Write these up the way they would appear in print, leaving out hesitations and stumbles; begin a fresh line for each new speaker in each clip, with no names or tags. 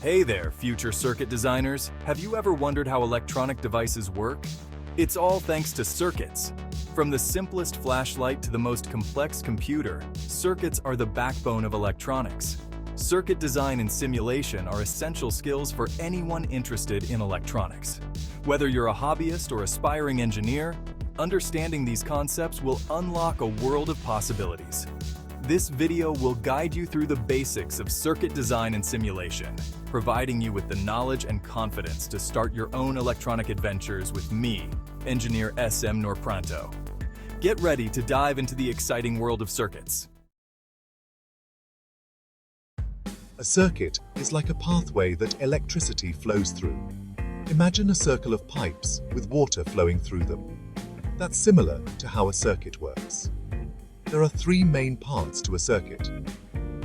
Hey there, future circuit designers. Have you ever wondered how electronic devices work? It's all thanks to circuits. From the simplest flashlight to the most complex computer, circuits are the backbone of electronics. Circuit design and simulation are essential skills for anyone interested in electronics. Whether you're a hobbyist or aspiring engineer, understanding these concepts will unlock a world of possibilities. This video will guide you through the basics of circuit design and simulation, providing you with the knowledge and confidence to start your own electronic adventures with me, Engineer Pranto. Get ready to dive into the exciting world of circuits.
A circuit is like a pathway that electricity flows through. Imagine a circle of pipes with water flowing through them. That's similar to how a circuit works. There are three main parts to a circuit: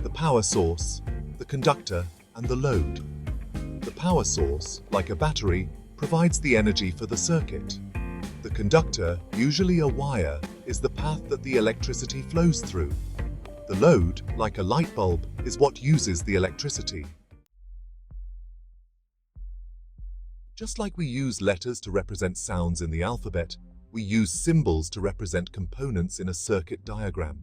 the power source, the conductor, and the load. The power source, like a battery, provides the energy for the circuit. The conductor, usually a wire, is the path that the electricity flows through. The load, like a light bulb, is what uses the electricity. Just like we use letters to represent sounds in the alphabet, we use symbols to represent components in a circuit diagram.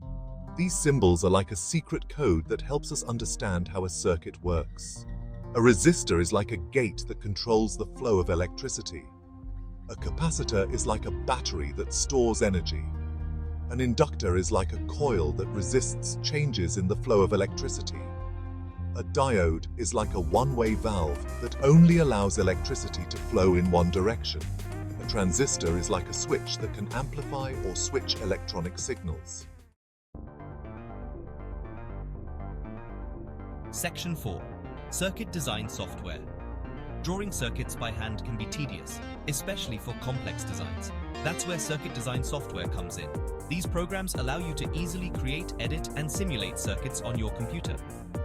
These symbols are like a secret code that helps us understand how a circuit works. A resistor is like a gate that controls the flow of electricity. A capacitor is like a battery that stores energy. An inductor is like a coil that resists changes in the flow of electricity. A diode is like a one-way valve that only allows electricity to flow in one direction. A transistor is like a switch that can amplify or switch electronic signals.
Section 4. Circuit Design Software. Drawing circuits by hand can be tedious, especially for complex designs. That's where circuit design software comes in. These programs allow you to easily create, edit, and simulate circuits on your computer.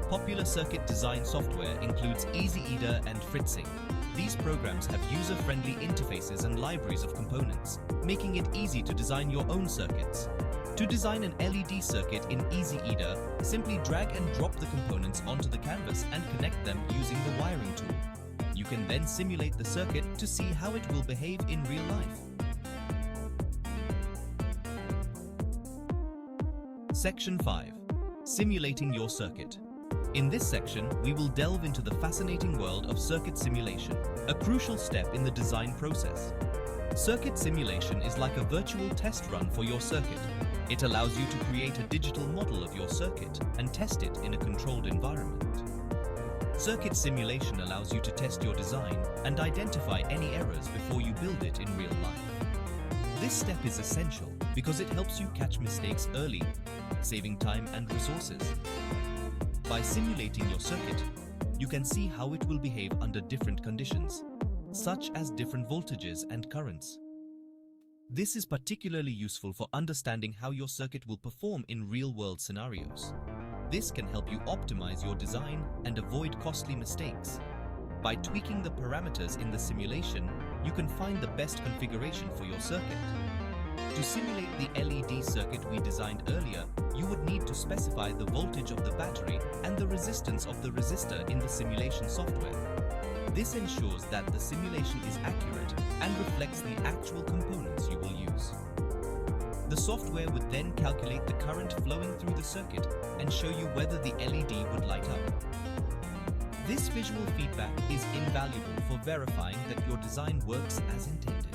Popular circuit design software includes EasyEDA and Fritzing. These programs have user-friendly interfaces and libraries of components, making it easy to design your own circuits. To design an LED circuit in EasyEDA, simply drag and drop the components onto the canvas and connect them using the wiring tool. You can then simulate the circuit to see how it will behave in real life. Section 5. Simulating your circuit. In this section, we will delve into the fascinating world of circuit simulation, a crucial step in the design process. Circuit simulation is like a virtual test run for your circuit. It allows you to create a digital model of your circuit and test it in a controlled environment. Circuit simulation allows you to test your design and identify any errors before you build it in real life. This step is essential because it helps you catch mistakes early, saving time and resources. By simulating your circuit, you can see how it will behave under different conditions, such as different voltages and currents. This is particularly useful for understanding how your circuit will perform in real-world scenarios. This can help you optimize your design and avoid costly mistakes. By tweaking the parameters in the simulation, you can find the best configuration for your circuit. To simulate the LED circuit we designed earlier, you would need to specify the voltage of the battery and the resistance of the resistor in the simulation software. This ensures that the simulation is accurate and reflects the actual components you will use. The software would then calculate the current flowing through the circuit and show you whether the LED would light up. This visual feedback is invaluable for verifying that your design works as intended.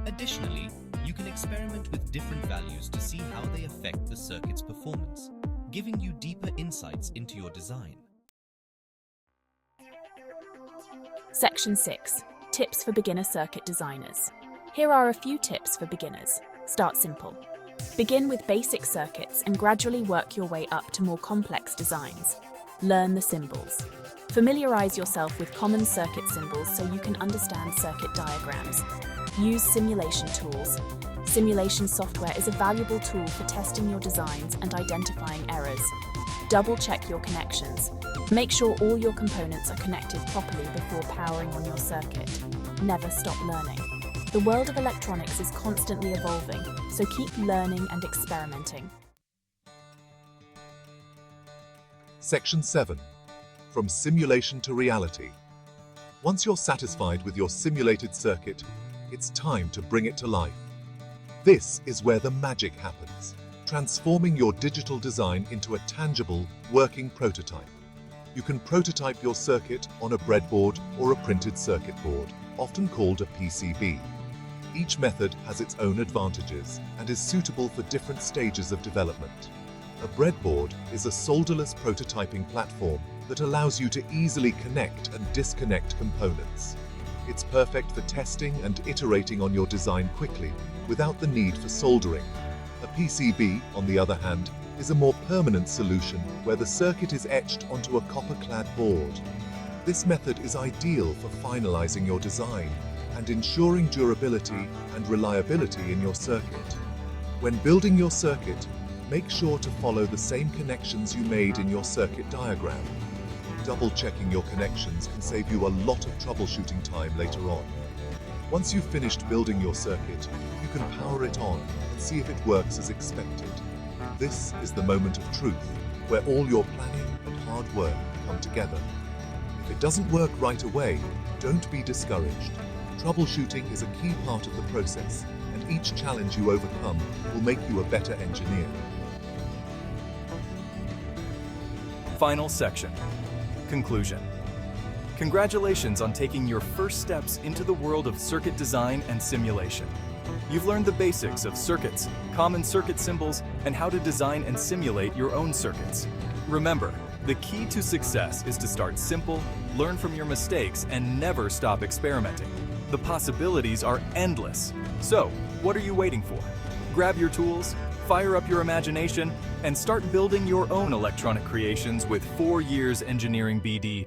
Additionally, you can experiment with different values to see how they affect the circuit's performance, giving you deeper insights into your design.
Section 6. Tips for beginner circuit designers. Here are a few tips for beginners. Start simple. Begin with basic circuits and gradually work your way up to more complex designs. Learn the symbols. Familiarize yourself with common circuit symbols so you can understand circuit diagrams. Use simulation tools. Simulation software is a valuable tool for testing your designs and identifying errors. Double-check your connections. Make sure all your components are connected properly before powering on your circuit. Never stop learning. The world of electronics is constantly evolving, so keep learning and experimenting.
Section 7. from simulation to reality. Once you're satisfied with your simulated circuit, it's time to bring it to life. This is where the magic happens, transforming your digital design into a tangible, working prototype. You can prototype your circuit on a breadboard or a printed circuit board, often called a PCB. Each method has its own advantages and is suitable for different stages of development. A breadboard is a solderless prototyping platform that allows you to easily connect and disconnect components. It's perfect for testing and iterating on your design quickly, without the need for soldering. A PCB, on the other hand, is a more permanent solution where the circuit is etched onto a copper-clad board. This method is ideal for finalizing your design and ensuring durability and reliability in your circuit. When building your circuit, make sure to follow the same connections you made in your circuit diagram. Double-checking your connections can save you a lot of troubleshooting time later on. Once you've finished building your circuit, you can power it on and see if it works as expected. This is the moment of truth, where all your planning and hard work come together. If it doesn't work right away, don't be discouraged. Troubleshooting is a key part of the process, and each challenge you overcome will make you a better engineer.
Final section. Conclusion. Congratulations on taking your first steps into the world of circuit design and simulation. You've learned the basics of circuits, common circuit symbols, and how to design and simulate your own circuits. Remember, the key to success is to start simple, learn from your mistakes, and never stop experimenting. The possibilities are endless. So, what are you waiting for? Grab your tools, fire up your imagination, and start building your own electronic creations with 4 years engineering BD.